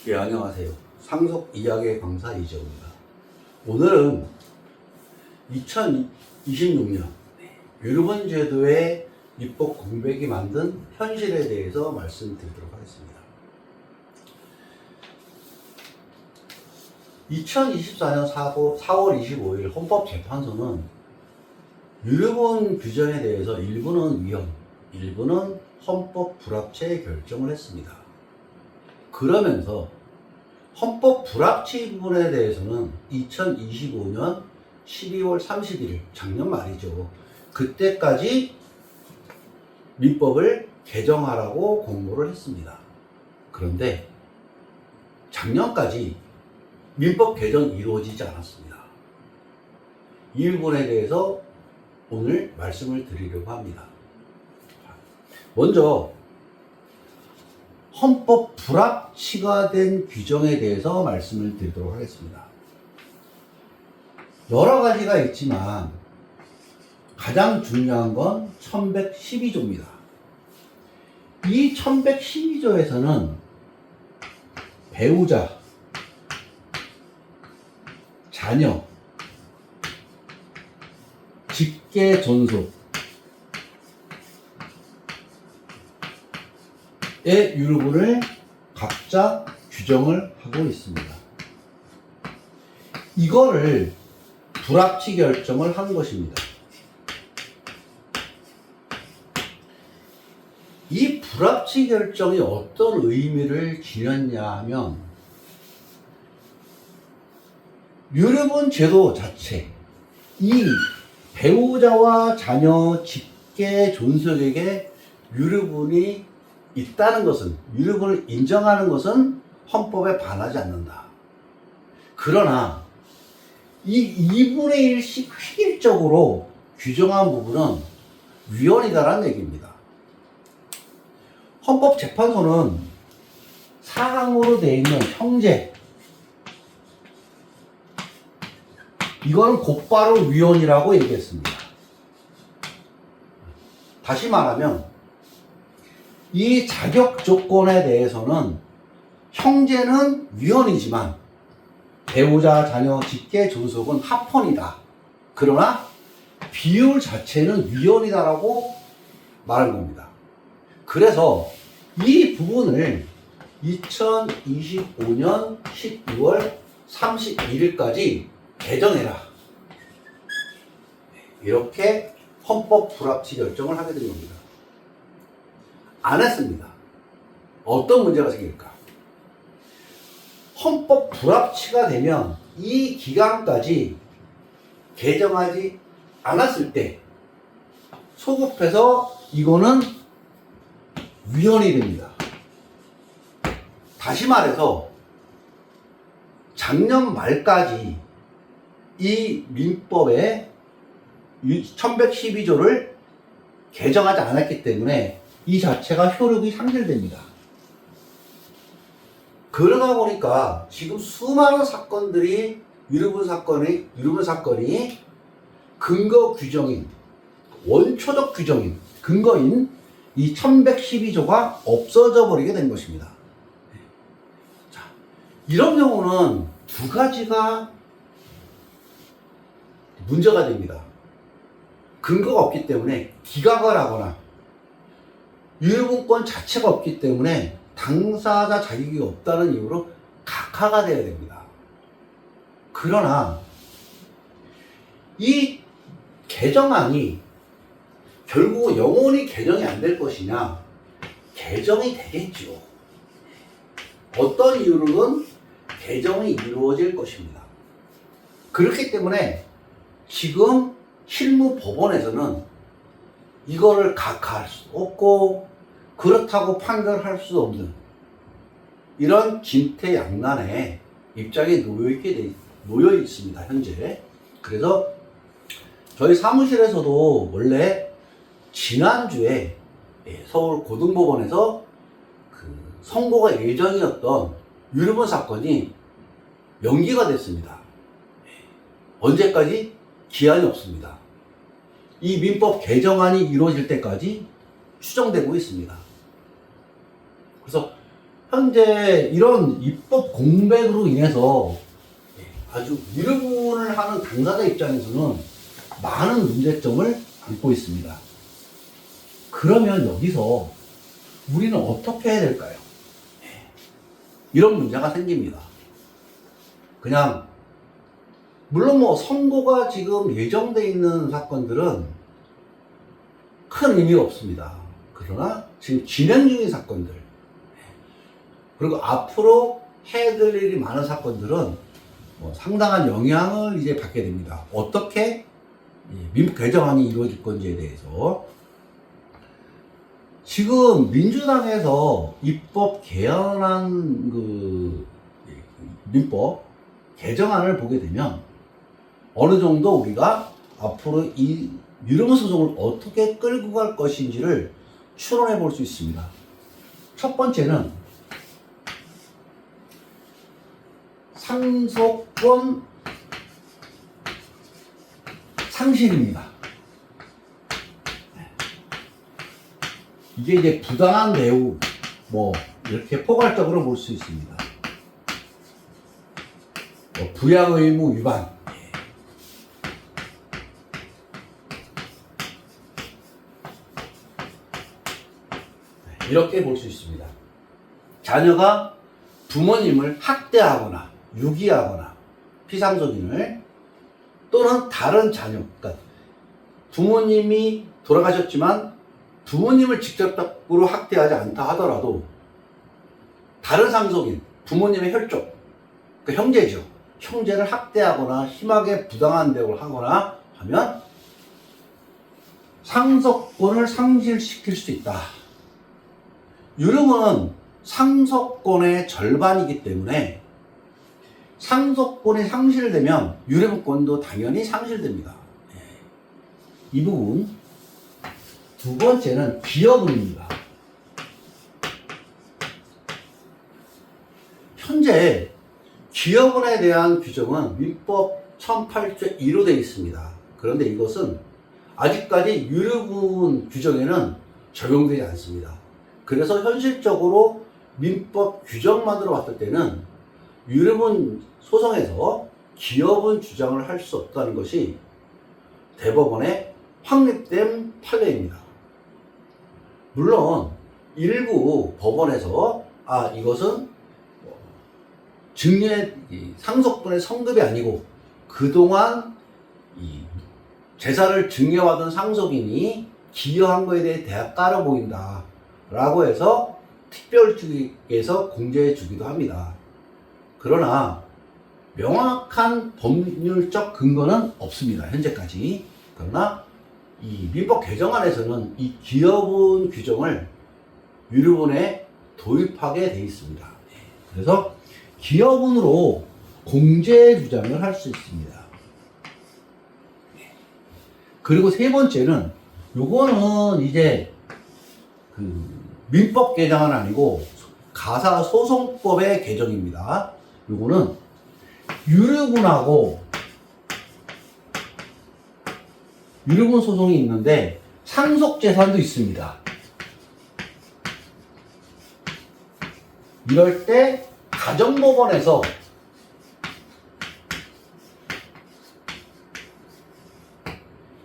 예, 안녕하세요. 상속 이야기의 강사 이재호입니다. 오늘은 2026년 유르본 제도의 입법 공백이 만든 현실에 대해서 말씀드리도록 하겠습니다. 2024년 4월 25일 헌법재판소는 유르본 규정에 대해서 일부는 위헌, 일부는 헌법 불합치 결정을 했습니다. 그러면서 헌법 불합치 부분에 대해서는 2025년 12월 31일, 작년 말이죠. 그때까지 민법을 개정하라고 공고를 했습니다. 그런데 작년까지 민법 개정이 이루어지지 않았습니다. 이 부분에 대해서 오늘 말씀을 드리려고 합니다. 먼저 헌법 불합치가 된 규정에 대해서 말씀을 드리도록 하겠습니다. 여러 가지가 있지만 가장 중요한 건 1112조입니다. 이 1112조에서는 배우자, 자녀, 직계 존속의 유르본을 각자 규정을 하고 있습니다. 이거를 불합치 결정을 한 것입니다. 이 불합치 결정이 어떤 의미를 지녔냐 하면 유르본 제도 자체, 이 배우자와 자녀 직계 존속에게 유르본이 있다는 것은, 유르본을 인정하는 것은 헌법에 반하지 않는다. 그러나 이 2분의 1씩 획일적으로 규정한 부분은 위헌이다라는 얘기입니다. 헌법재판소는 사항으로 되어 있는 형제, 이거는 곧바로 위헌이라고 얘기했습니다. 다시 말하면 이 자격 조건에 대해서는 형제는 위헌이지만 배우자, 자녀, 직계 존속은 합헌이다. 그러나 비율 자체는 위헌이다라고 말한 겁니다. 그래서 이 부분을 2025년 12월 31일까지 개정해라. 이렇게 헌법 불합치 결정을 하게 된 겁니다. 안 했습니다. 어떤 문제가 생길까? 헌법 불합치가 되면 이 기간까지 개정하지 않았을 때 소급해서 이거는 위헌이 됩니다. 다시 말해서 작년 말까지 이 민법의 1112조를 개정하지 않았기 때문에 이 자체가 효력이 상실됩니다. 그러다 보니까 지금 수많은 사건들이 유르본 사건이 근거 규정인, 원초적 규정인, 근거인 이 1112조가 없어져 버리게 된 것입니다. 자, 이런 경우는 두 가지가 문제가 됩니다. 근거가 없기 때문에 기각을 하거나 유르본권 자체가 없기 때문에 당사자 자격이 없다는 이유로 각하가 되어야 됩니다. 그러나 이 개정안이 결국 영원히 개정이 안 될 것이냐? 개정이 되겠죠. 어떤 이유로든 개정이 이루어질 것입니다. 그렇기 때문에 지금 실무 법원에서는 이거를 각하할 수 없고 그렇다고 판결할 수 없는 이런 진퇴양난의 입장에 놓여 있습니다, 현재. 그래서 저희 사무실에서도 원래 지난주에 서울 고등법원에서 그 선고가 예정이었던 유르본 사건이 연기가 됐습니다. 언제까지? 기한이 없습니다. 이 민법 개정안이 이루어질 때까지 추정되고 있습니다. 그래서 현재 이런 입법 공백으로 인해서 아주 위로분을 하는 당사자 입장에서는 많은 문제점을 안고 있습니다. 그러면 여기서 우리는 어떻게 해야 될까요? 이런 문제가 생깁니다. 그냥 물론 뭐 선고가 지금 예정되어 있는 사건들은 큰 의미가 없습니다. 그러나 지금 진행 중인 사건들, 그리고 앞으로 해야될 일이 많은 사건들은 뭐 상당한 영향을 이제 받게 됩니다. 어떻게 민법 개정안이 이루어질 건지에 대해서 지금 민주당에서 입법 개헌안 민법 개정안을 보게 되면 어느 정도 우리가 앞으로 이 유령 소송을 어떻게 끌고 갈 것인지를 추론해 볼 수 있습니다. 첫 번째는 상속권 상실입니다. 이게 이제 부당한 대우, 뭐, 이렇게 포괄적으로 볼 수 있습니다. 뭐 부양 의무 위반. 이렇게 볼 수 있습니다. 자녀가 부모님을 학대하거나 유기하거나 피상속인을 또는 다른 자녀, 그러니까 부모님이 돌아가셨지만 부모님을 직접적으로 학대하지 않다 하더라도 다른 상속인, 부모님의 혈족, 그러니까 형제죠. 형제를 학대하거나 심하게 부당한 대우를 하거나 하면 상속권을 상실시킬 수 있다. 유령은 상속권의 절반이기 때문에 상속권이 상실되면 유령권도 당연히 상실됩니다. 이 부분. 두 번째는 기여분입니다. 현재 기여분에 대한 규정은 민법 1008조 2로 되어 있습니다. 그런데 이것은 아직까지 유류분 규정에는 적용되지 않습니다. 그래서 현실적으로 민법 규정만으로 봤을 때는 유류분 소송에서 기여분 주장을 할 수 없다는 것이 대법원의 확립된 판례입니다. 물론 일부 법원에서 이것은 증여 상속분의 성급이 아니고 그동안 이 재산을 증여받은 상속인이 기여한 것에 대해 대가로 보인다 라고 해서 특별주기에서 공제해 주기도 합니다. 그러나 명확한 법률적 근거는 없습니다. 현재까지. 그러나 이 민법 개정안에서는 이 기여분 규정을 유류분에 도입하게 되어 있습니다. 그래서 기여분으로 공제 주장을 할 수 있습니다. 그리고 세 번째는 요거는 이제 민법 개정은 아니고 가사소송법의 개정입니다. 요거는 유류분하고 유류분 소송이 있는데 상속재산도 있습니다. 이럴 때 가정법원에서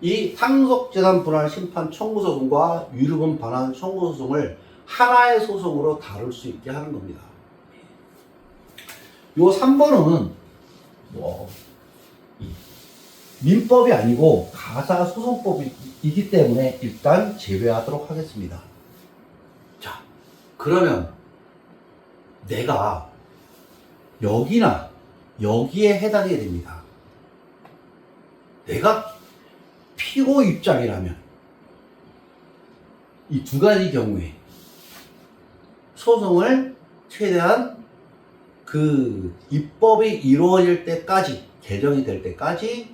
이 상속재산 분할 심판 청구소송과 유류분 반환 청구소송을 하나의 소송으로 다룰 수 있게 하는 겁니다. 요 3번은 민법이 아니고 가사소송법이기 때문에 일단 제외하도록 하겠습니다. 자, 그러면 내가 여기나 여기에 해당이 됩니다. 내가 피고 입장이라면 이 두 가지 경우에 소송을 최대한 입법이 이루어질 때까지, 개정이 될 때까지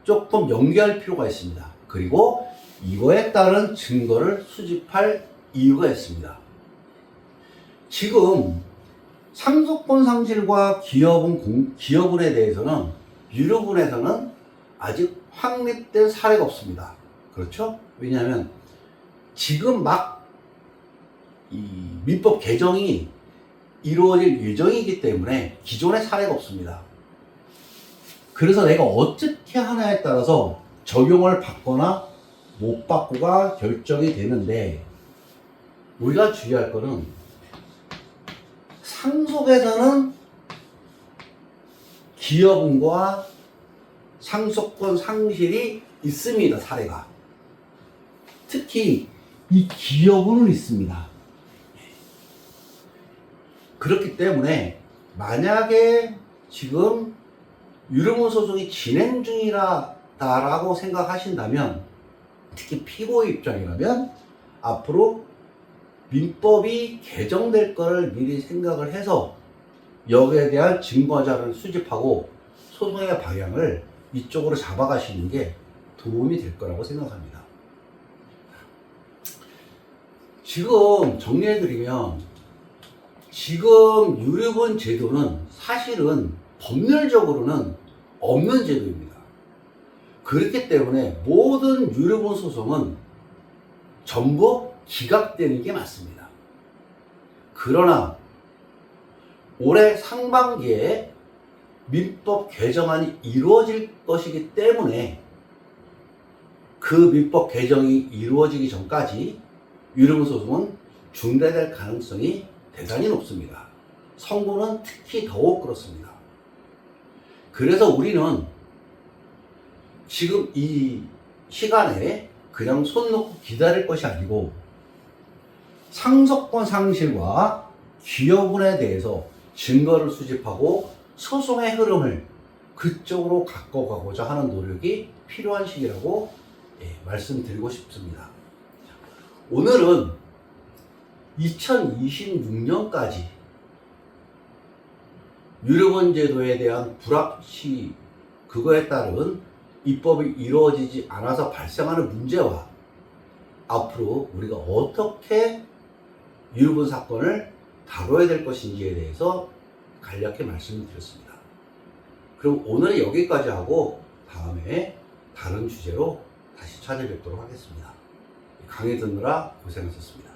조금 연기할 필요가 있습니다. 그리고 이거에 따른 증거를 수집할 이유가 있습니다. 지금 상속권 상실과 기여분에 대해서는 유류분에서는 아직 확립된 사례가 없습니다. 그렇죠? 왜냐하면 지금 막 이 민법 개정이 이루어질 예정이기 때문에 기존에 사례가 없습니다. 그래서 내가 어떻게 하냐에 따라서 적용을 받거나 못 받고가 결정이 되는데, 우리가 주의할 거는 상속에서는 기여분과 상속권 상실이 있습니다. 사례가. 특히 이 기여분은 있습니다. 그렇기 때문에 만약에 지금 유르문 소송이 진행 중이라고 생각하신다면, 특히 피고의 입장이라면 앞으로 민법이 개정될 것을 미리 생각을 해서 여기에 대한 증거자를 수집하고 소송의 방향을 이쪽으로 잡아가시는 게 도움이 될 거라고 생각합니다. 지금 정리해드리면, 지금 유류분 제도는 사실은 법률적으로는 없는 제도입니다. 그렇기 때문에 모든 유류분 소송은 전부 기각되는 게 맞습니다. 그러나 올해 상반기에 민법 개정안이 이루어질 것이기 때문에 그 민법 개정이 이루어지기 전까지 유류분 소송은 중단될 가능성이 대단히 높습니다. 선고는 특히 더욱 그렇습니다. 그래서 우리는 지금 이 시간에 그냥 손 놓고 기다릴 것이 아니고 상속권 상실과 기여분에 대해서 증거를 수집하고 소송의 흐름을 그쪽으로 갖고 가고자 하는 노력이 필요한 시기라고 말씀드리고 싶습니다. 오늘은 2026년까지 유류분 제도에 대한 불합치, 그거에 따른 입법이 이루어지지 않아서 발생하는 문제와 앞으로 우리가 어떻게 유류분 사건을 다뤄야 될 것인지에 대해서 간략히 말씀을 드렸습니다. 그럼 오늘은 여기까지 하고 다음에 다른 주제로 다시 찾아뵙도록 하겠습니다. 강의 듣느라 고생하셨습니다.